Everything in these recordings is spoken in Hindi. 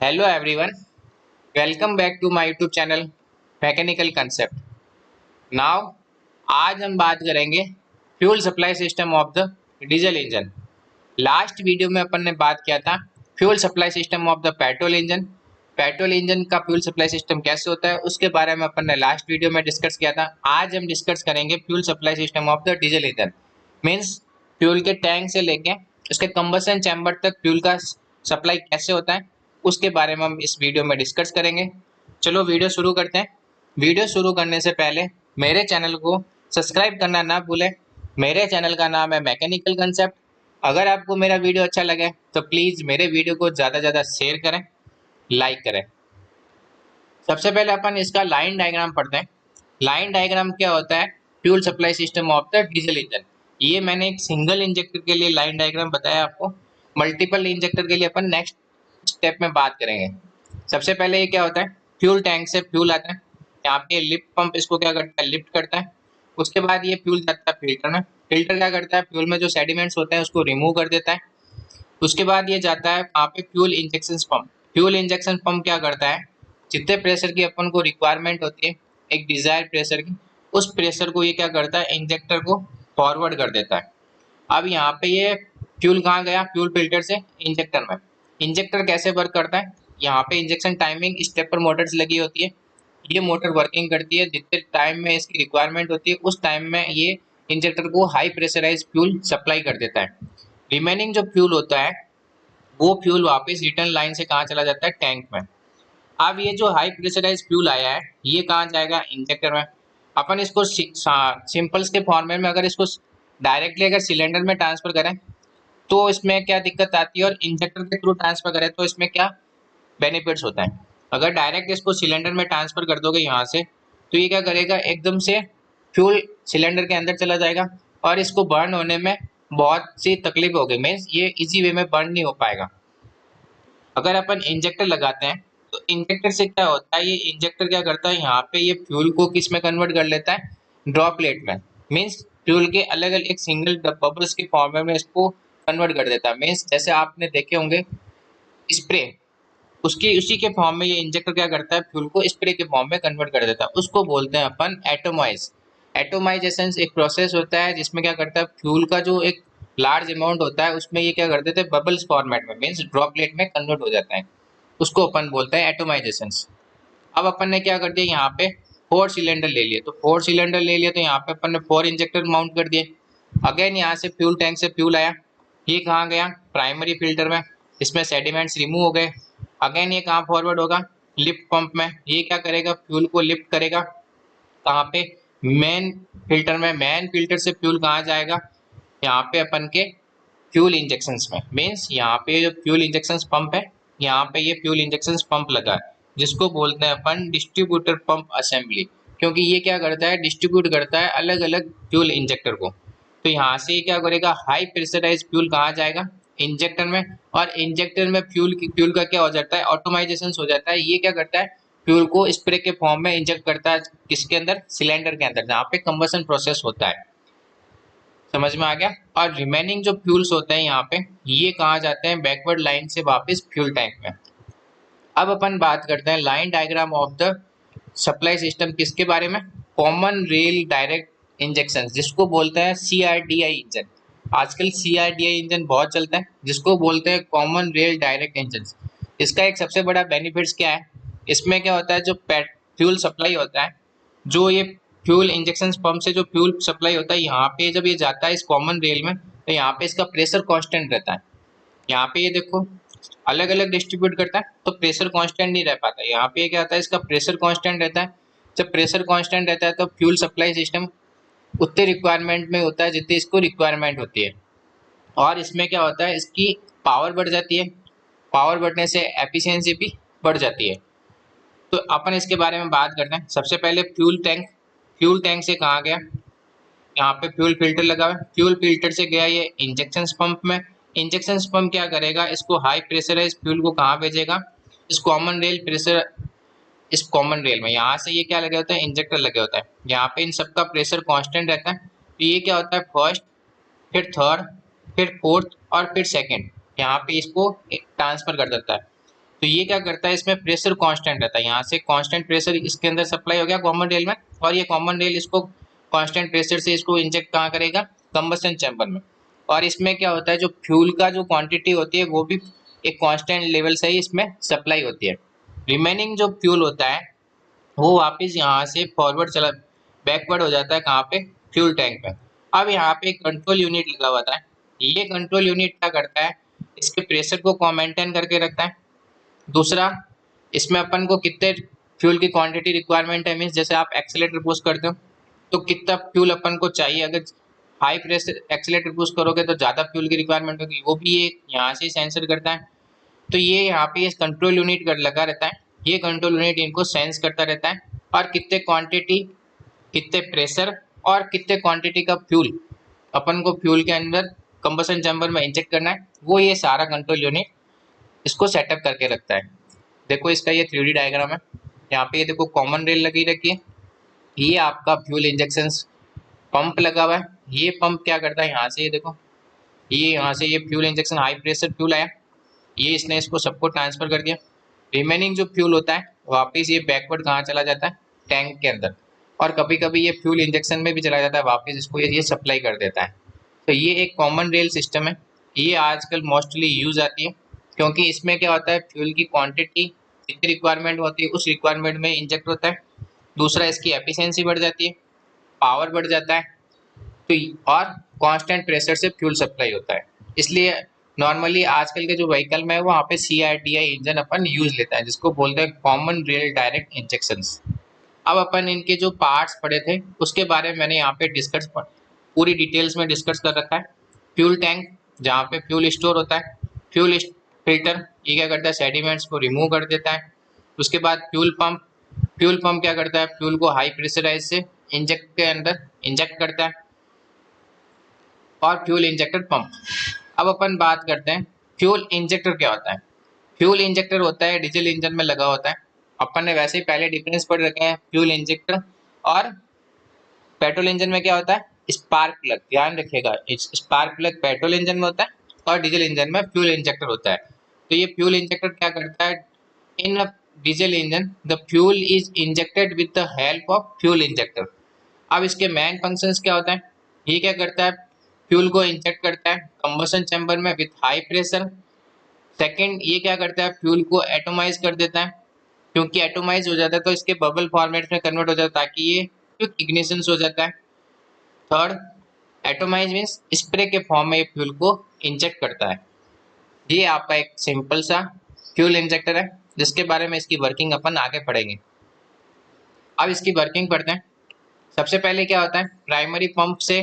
Hello everyone, welcome back to my YouTube channel mechanical concept. Now आज हम बात करेंगे fuel supply system of the diesel engine. Last video में अपन ने बात किया था fuel supply system of the petrol engine. Petrol engine का फ्यूल सप्लाई सिस्टम कैसे होता है उसके बारे में अपन ने लास्ट वीडियो में डिस्कस किया था। आज हम डिस्कस करेंगे fuel supply system of the diesel engine. Means fuel के टैंक से लेके उसके कंबशन चैम्बर तक फ्यूल का सप्लाई कैसे होता है उसके बारे में हम इस वीडियो में डिस्कस करेंगे। चलो वीडियो शुरू करते हैं। वीडियो शुरू करने से पहले मेरे चैनल को सब्सक्राइब करना ना भूलें। मेरे चैनल का नाम है मैकेनिकल कंसेप्ट। अगर आपको मेरा वीडियो अच्छा लगे तो प्लीज़ मेरे वीडियो को ज़्यादा से ज़्यादा शेयर करें, लाइक करें। सबसे पहले अपन इसका लाइन डायग्राम पढ़ते हैं। लाइन डायग्राम क्या होता है? Fuel supply system of the diesel engine. ये मैंने एक सिंगल इंजेक्टर के लिए लाइन डायग्राम बताया आपको। मल्टीपल इंजेक्टर के लिए अपन नेक्स्ट स्टेप में बात करेंगे। सबसे पहले ये क्या होता है? फ्यूल टैंक से फ्यूल आता है। यहाँ पे लिफ्ट पंप इसको क्या करता है? लिफ्ट करता है। उसके बाद ये फ्यूल जाता है फिल्टर में। फिल्टर क्या करता है? फ्यूल में जो सेडिमेंट्स होते हैं उसको रिमूव कर देता है। उसके बाद ये जाता है यहाँ पे fuel injection pump. Fuel injection pump क्या करता है? जितने प्रेशर की अपन को रिक्वायरमेंट होती है, एक डिजायर प्रेशर की, उस प्रेशर को ये क्या करता है? इंजेक्टर को फॉरवर्ड कर देता है। अब यहाँ पे ये फ्यूल कहाँ गया? फ्यूल फिल्टर से इंजेक्टर में। इंजेक्टर कैसे वर्क करता है? यहाँ पे इंजेक्शन टाइमिंग स्टेपर मोटर्स लगी होती है। ये मोटर वर्किंग करती है, जितने टाइम में इसकी रिक्वायरमेंट होती है उस टाइम में ये इंजेक्टर को हाई प्रेशराइज फ्यूल सप्लाई कर देता है। रिमेनिंग जो फ्यूल होता है वो फ्यूल वापस रिटर्न लाइन से कहाँ चला जाता है? टैंक में। अब ये जो हाई प्रेशराइज फ्यूल आया है ये कहाँ जाएगा? इंजेक्टर में। अपन इसको सिंपल्स के फॉर्मेट में अगर इसको डायरेक्टली अगर सिलेंडर में ट्रांसफर करें तो इसमें क्या दिक्कत आती है, और इंजेक्टर के थ्रू ट्रांसफर करें तो इसमें क्या बेनिफिट्स होता है? अगर डायरेक्ट इसको सिलेंडर में ट्रांसफर कर दोगे यहाँ से तो ये क्या करेगा? एकदम से फ्यूल सिलेंडर के अंदर चला जाएगा और इसको बर्न होने में बहुत सी तकलीफ होगी। मीन्स ये इजी वे में बर्न नहीं हो पाएगा। अगर अपन इंजेक्टर लगाते हैं तो इंजेक्टर से क्या होता है? ये इंजेक्टर क्या करता है? यहाँ पे ये फ्यूल को किस में कन्वर्ट कर लेता है? ड्रॉपलेट में। मीन्स फ्यूल के अलग अलग एक सिंगल बबल्स के फॉर्म में इसको कन्वर्ट कर देता है। मीन्स जैसे आपने देखे होंगे स्प्रे, उसकी उसी के फॉर्म में ये इंजेक्टर क्या करता है? फ्यूल को स्प्रे के फॉर्म में कन्वर्ट कर देता है। उसको बोलते हैं अपन एटोमाइज। एटोमाइजेशन एक प्रोसेस होता है जिसमें क्या करता है? फ्यूल का जो एक लार्ज अमाउंट होता है उसमें ये क्या कर देते हैं? बबल्स फॉर्मेट में, मीन्स ड्रॉपलेट में कन्वर्ट हो जाता है। उसको अपन बोलते हैं एटोमाइजेशन। अब अपन ने क्या कर दिया? यहाँ पे 4 सिलेंडर ले लिए। तो 4 सिलेंडर ले लिए तो यहाँ पे अपन ने 4 इंजेक्टर माउंट कर दिए। अगेन यहाँ से फ्यूल टैंक से फ्यूल आया, ये कहाँ गया? प्राइमरी फिल्टर में। इसमें सेडिमेंट्स रिमूव हो गए। अगेन ये कहाँ फॉरवर्ड होगा? लिफ्ट पंप में। ये क्या करेगा? फ्यूल को लिफ्ट करेगा। कहाँ पे? मेन फिल्टर में। मेन फिल्टर से फ्यूल कहाँ जाएगा? यहाँ पे अपन के फ्यूल इंजेक्शंस में। मीन्स यहाँ पे जो फ्यूल इंजेक्शंस पंप है, यहाँ पे ये फ्यूल इंजेक्शंस पंप लगा है जिसको बोलते हैं अपन डिस्ट्रीब्यूटर पंप असेंबली। क्योंकि ये क्या करता है? डिस्ट्रीब्यूट करता है अलग अलग फ्यूल इंजेक्टर को। तो यहाँ से ये क्या करेगा? हाई प्रेशराइज फ्यूल कहाँ जाएगा? इंजेक्टर में। और इंजेक्टर में फ्यूल का क्या हो जाता है? ऑटोमाइजेशन हो जाता है। ये क्या करता है? फ्यूल को स्प्रे के फॉर्म में इंजेक्ट करता है। किसके अंदर? सिलेंडर के अंदर, जहाँ पे कंबशन प्रोसेस होता है। समझ में आ गया? और रिमेनिंग जो फ्यूल्स होते हैं यहाँ पे, ये कहाँ जाते हैं? बैकवर्ड लाइन से वापस फ्यूल टैंक में। अब अपन बात करते हैं line diagram of the supply system. किसके बारे में? कॉमन रेल डायरेक्ट इंजेक्शन, जिसको बोलते हैं CRDI इंजन। आजकल CRDI इंजन बहुत चलता है, जिसको बोलते हैं कॉमन रेल डायरेक्ट इंजन। इसका एक सबसे बड़ा बेनिफिट्स क्या है? इसमें क्या होता है? जो फ्यूल सप्लाई होता है, जो ये फ्यूल इंजेक्शन पंप से जो फ्यूल सप्लाई होता है, यहाँ पे जब ये जाता है इस कॉमन रेल में तो यहाँ पे इसका प्रेशर कांस्टेंट रहता है। यहाँ पे ये देखो अलग अलग डिस्ट्रीब्यूट करता है तो प्रेशर कांस्टेंट नहीं रह पाता। यहाँ पे क्या होता है? इसका प्रेशर कांस्टेंट रहता है। जब प्रेशर कांस्टेंट रहता है तो फ्यूल सप्लाई सिस्टम उतने रिक्वायरमेंट में होता है जितनी इसको रिक्वायरमेंट होती है। और इसमें क्या होता है? इसकी पावर बढ़ जाती है। पावर बढ़ने से एफिशिएंसी भी बढ़ जाती है। तो अपन इसके बारे में बात करते हैं। सबसे पहले फ्यूल टैंक। फ्यूल टैंक से कहाँ गया? यहाँ पे फ्यूल फिल्टर लगा हुआ है। फ्यूल फिल्टर से गया ये इंजेक्शन पंप में। इंजेक्शन पंप क्या करेगा? इसको हाई प्रेशराइज फ्यूल को कहाँ भेजेगा? इस कॉमन रेल प्रेशर, इस कॉमन रेल में। यहाँ से ये क्या लगे होता है? इंजेक्टर लगे होता है। यहाँ पे इन सबका प्रेशर कांस्टेंट रहता है। तो ये क्या होता है? फर्स्ट, फिर थर्ड, फिर फोर्थ और फिर सेकंड, यहाँ पे इसको ट्रांसफर कर देता है। तो ये क्या करता है, इसमें प्रेशर कांस्टेंट रहता है, यहाँ से कांस्टेंट प्रेशर इसके अंदर सप्लाई हो गया कॉमन रेल में, और ये कॉमन रेल इसको कांस्टेंट प्रेशर से इसको इंजेक्ट कहाँ करेगा, कंबशन चैम्बर में। और इसमें क्या होता है, जो फ्यूल का जो क्वांटिटी होती है वो भी एक कांस्टेंट लेवल से ही इसमें सप्लाई होती है। रिमेनिंग जो फ्यूल होता है वो वापस यहाँ से फॉरवर्ड चला बैकवर्ड हो जाता है, कहाँ पे, फ्यूल टैंक पे। अब यहाँ पे कंट्रोल यूनिट लगा हुआ था, ये कंट्रोल यूनिट क्या करता है, इसके प्रेशर को मेंटेन करके रखता है। दूसरा, इसमें अपन को कितने फ्यूल की क्वांटिटी रिक्वायरमेंट है, मीन्स जैसे आप एक्सीलरेटर पुश करते हो तो कितना फ्यूल अपन को चाहिए, अगर हाई प्रेशर एक्सीलरेटर पुश करोगे तो ज़्यादा फ्यूल की रिक्वायरमेंट होगी, वो भी ये यहाँ से सेंसर करता है। तो ये यहाँ पे ये कंट्रोल यूनिट लगा रहता है, ये कंट्रोल यूनिट इनको सेंस करता रहता है, और कितने क्वांटिटी, कितने प्रेशर और कितने क्वांटिटी का फ्यूल अपन को फ्यूल के अंदर कंबशन चैम्बर में इंजेक्ट करना है, वो ये सारा कंट्रोल यूनिट इसको सेटअप करके रखता है। देखो इसका ये 3D डायग्राम है, यहाँ पे ये देखो कॉमन रेल लगी रखी है, ये आपका फ्यूल इंजेक्शन पंप लगा हुआ है। ये पंप क्या करता है, यहाँ से ये देखो, ये यहाँ से ये fuel injection high pressure fuel आया, ये इसने इसको सबको ट्रांसफर कर दिया। रिमेनिंग जो फ्यूल होता है वापस ये बैकवर्ड कहाँ चला जाता है, टैंक के अंदर, और कभी कभी ये फ्यूल इंजेक्शन में भी चला जाता है, वापस इसको ये सप्लाई कर देता है। तो ये एक कॉमन रेल सिस्टम है, ये आजकल मोस्टली यूज आती है, क्योंकि इसमें क्या होता है, फ्यूल की क्वांटिटी जितनी रिक्वायरमेंट होती है उस रिक्वायरमेंट में इंजेक्ट होता है। दूसरा, इसकी एफिशिएंसी बढ़ जाती है, पावर बढ़ जाता है, तो और कांस्टेंट प्रेशर से फ्यूल सप्लाई होता है। इसलिए नॉर्मली आजकल के जो व्हीकल में है वहाँ पे CRTI इंजन अपन यूज लेता है, जिसको बोलते हैं कॉमन रेल डायरेक्ट इंजेक्शंस। अब अपन इनके जो पार्ट्स पढ़े थे उसके बारे में मैंने यहाँ पे डिस्कस पूरी डिटेल्स में डिस्कस कर रखा है। फ्यूल टैंक, जहाँ पे फ्यूल स्टोर होता है। फ्यूल फिल्टर, ये क्या करता है, सेडिमेंट्स को रिमूव कर देता है। उसके बाद फ्यूल पंप, फ्यूल पंप क्या करता है, फ्यूल को हाई प्रेशराइज से इंजेक्ट के अंदर इंजेक्ट करता है। और फ्यूल इंजेक्टर पंप। अब अपन बात करते हैं फ्यूल इंजेक्टर क्या होता है। फ्यूल इंजेक्टर होता है डीजल इंजन में लगा होता है, अपन ने वैसे ही पहले डिफरेंस पढ़ रखे हैं फ्यूल इंजेक्टर और पेट्रोल इंजन में क्या होता है, स्पार्क प्लग। ध्यान रखिएगा, स्पार्क प्लग पेट्रोल इंजन में होता है और डीजल इंजन में फ्यूल इंजेक्टर होता है। तो ये फ्यूल इंजेक्टर क्या करता है, in a diesel engine the fuel is injected with the help of fuel injector. अब इसके मेन फंक्शंस क्या होता है, ये क्या करता है, फ्यूल को इंजेक्ट करता है कंबशन चैम्बर में विथ हाई प्रेशर। सेकंड, ये क्या करता है, फ्यूल को एटोमाइज कर देता है, क्योंकि एटोमाइज हो जाता है तो इसके बबल फॉर्मेट में कन्वर्ट हो जाता है ताकि ये इग्निशन हो जाता है। थर्ड, एटोमाइज मीन्स स्प्रे के फॉर्म में ये फ्यूल को इंजेक्ट करता है। ये आपका एक सिंपल सा फ्यूल इंजेक्टर है, जिसके बारे में इसकी वर्किंग अपन आगे पढ़ेंगे। अब इसकी वर्किंग पढ़ते हैं। सबसे पहले क्या होता है, प्राइमरी पंप से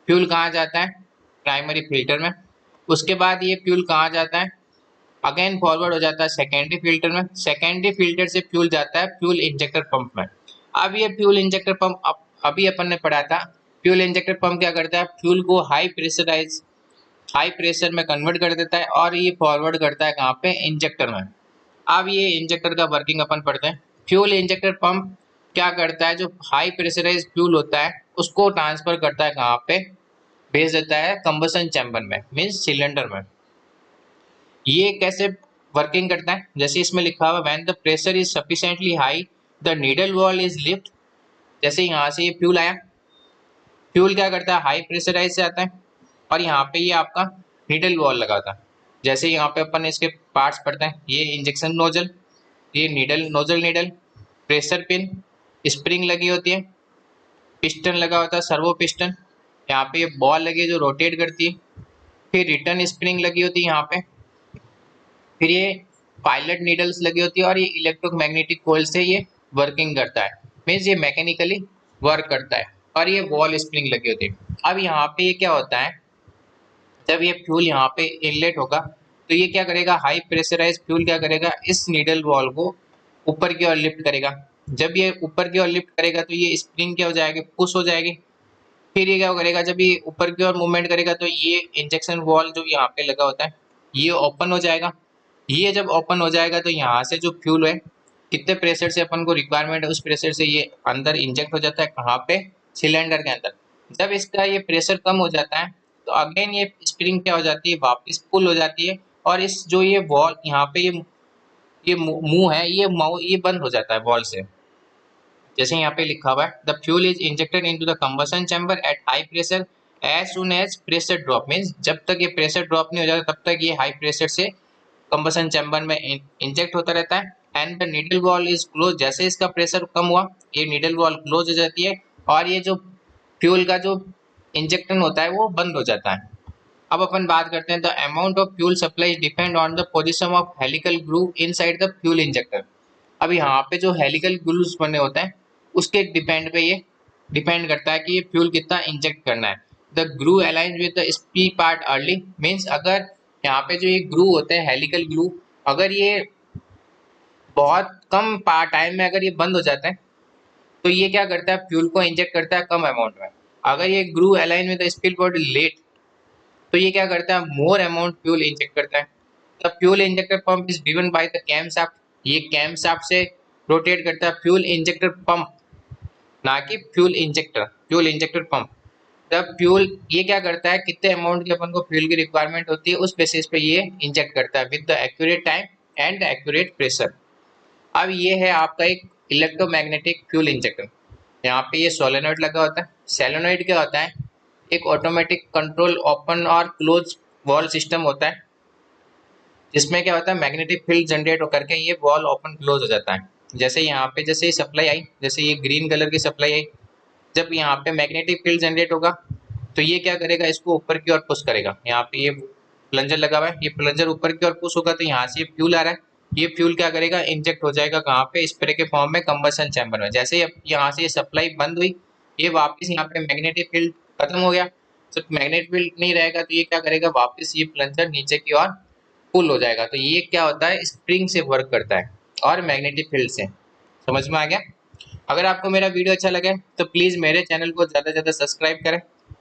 फ्यूल कहाँ जाता है, प्राइमरी फिल्टर में। उसके बाद ये फ्यूल कहाँ जाता है, अगेन फॉरवर्ड हो जाता है सेकेंडरी फिल्टर में। सेकेंडरी फिल्टर से फ्यूल जाता है फ्यूल इंजेक्टर पंप में। अब ये फ्यूल इंजेक्टर पंप अभी अपन ने पढ़ा था, फ्यूल इंजेक्टर पंप क्या करता है, फ्यूल को हाई प्रेशर में कन्वर्ट कर देता है और ये फॉरवर्ड करता है कहाँ पे, इंजेक्टर में। अब ये इंजेक्टर का वर्किंग अपन पढ़ते हैं। फ्यूल इंजेक्टर पंप क्या करता है, जो हाई प्रेशराइज फ्यूल होता है उसको ट्रांसफर करता है कहाँ पे, भेज देता है कंबशन चैम्बर में, मीन्स सिलेंडर में। ये कैसे वर्किंग करता है, जैसे इसमें लिखा हुआ when the pressure is sufficiently high the needle wall is lift. जैसे यहाँ से ये फ्यूल आया, फ्यूल क्या करता है, हाई प्रेशराइज से आता है और यहाँ पे ये आपका नीडल वॉल लगा था। जैसे यहाँ पे अपन इसके पार्ट्स पढ़ते हैं, ये इंजेक्शन नोजल, ये needle, nozzle needle, pressure pin, spring लगी होती है, पिस्टन लगा होता है, सर्वो पिस्टन, यहाँ पे ये बॉल लगी है जो रोटेट करती है, फिर रिटर्न स्प्रिंग लगी होती है यहाँ पे, फिर ये पायलट नीडल्स लगी होती है और ये इलेक्ट्रोमैग्नेटिक कोयल से ये वर्किंग करता है, मीन्स ये मैकेनिकली वर्क करता है, और ये वॉल स्प्रिंग लगी होती है। अब यहाँ पे ये क्या होता है, जब ये फ्यूल यहाँ पे इनलेट होगा तो ये क्या करेगा, हाई प्रेशराइज फ्यूल क्या करेगा, इस नीडल वॉल को ऊपर की ओर लिफ्ट करेगा। जब ये ऊपर की ओर लिफ्ट करेगा तो ये स्प्रिंग क्या हो जाएगी, पुश हो जाएगी। फिर ये क्या करेगा, जब ये ऊपर की ओर मूवमेंट करेगा तो ये इंजेक्शन वॉल जो यहाँ पे लगा होता है ये ओपन हो जाएगा। ये जब ओपन हो जाएगा तो यहाँ से जो फ्यूल है, कितने प्रेशर से अपन को रिक्वायरमेंट है उस प्रेशर से ये अंदर इंजेक्ट हो जाता है, कहाँ पे, सिलेंडर के अंदर। जब इसका ये प्रेशर कम हो जाता है तो अगेन ये स्प्रिंग क्या हो जाती है, वापस पुल हो जाती है, और इस जो ये वॉल यहाँ पे ये ये मुंह है, ये बंद हो जाता है वॉल से। जैसे यहाँ पे लिखा हुआ है the fuel is injected into the combustion chamber at high pressure as soon as pressure drop, means जब तक ये प्रेशर ड्रॉप नहीं हो जाता तब तक ये हाई प्रेशर से कंबशन चैम्बर में इंजेक्ट होता रहता है। And the needle wall is close, जैसे इसका प्रेशर कम हुआ ये नीडल वॉल क्लोज हो जाती है और ये जो फ्यूल का जो इंजेक्शन होता है वो बंद हो जाता है। अब अपन बात करते हैं the amount of fuel supply depend on the position of helical groove inside the fuel injector. अब यहाँ पे जो हेलिकल ग्रूव्स बने होते हैं उसके डिपेंड पे ये डिपेंड करता है कि ये फ्यूल कितना इंजेक्ट करना है। The groove align with the spill part early, means अगर यहाँ पे जो ये ग्रूव होते हैं हेलिकल ग्रूव, अगर ये बहुत कम टाइम में अगर ये बंद हो जाते हैं तो ये क्या करता है फ्यूल को इंजेक्ट करता है कम अमाउंट में। अगर ये groove align with the speed part let तो ये क्या करता है मोर अमाउंट फ्यूल इंजेक्ट करता है। The fuel injector pump is driven by the camshaft, ये कैम शाफ्ट से रोटेट करता है फ्यूल इंजेक्टर पंप, ना कि fuel injector pump. The fuel ये क्या करता है कितने अमाउंट की अपन को फ्यूल की रिक्वायरमेंट होती है उस बेसिस पे ये इंजेक्ट करता है with the accurate time and accurate pressure. अब ये है आपका एक इलेक्ट्रोमैग्नेटिक फ्यूल इंजेक्टर। यहाँ पे ये सोलेनॉइड लगा होता है। सोलेनॉइड क्या होता है, एक ऑटोमेटिक कंट्रोल ओपन और क्लोज वॉल सिस्टम होता है जिसमें क्या होता है मैग्नेटिक फील्ड जनरेट होकर के ये वॉल ओपन क्लोज हो जाता है। जैसे यहाँ पे जैसे ये सप्लाई आई, जैसे ये ग्रीन कलर की सप्लाई आई, जब यहाँ पे मैग्नेटिक फील्ड जनरेट होगा तो ये क्या करेगा इसको ऊपर की ओर पुश करेगा। यहाँ पे ये प्लंजर लगा हुआ है, ये प्लंजर ऊपर की ओर पुश होगा तो यहाँ से ये फ्यूल आ रहा है, ये फ्यूल क्या करेगा इंजेक्ट हो जाएगा कहाँ पे स्प्रे के फॉर्म में कंबशन चैम्बर में। जैसे यहाँ से ये सप्लाई बंद हुई ये वापस यहाँ पे मैग्नेटिक फील्ड खत्म हो गया, जब मैग्नेटिक फील्ड नहीं रहेगा तो ये क्या करेगा वापस ये प्लंजर नीचे की ओर पुल हो जाएगा। तो ये क्या होता है स्प्रिंग से वर्क करता है और मैग्नेटिक फील्ड से। समझ में आ गया। अगर आपको मेरा वीडियो अच्छा लगे तो प्लीज़ मेरे चैनल को ज़्यादा से ज़्यादा सब्सक्राइब करें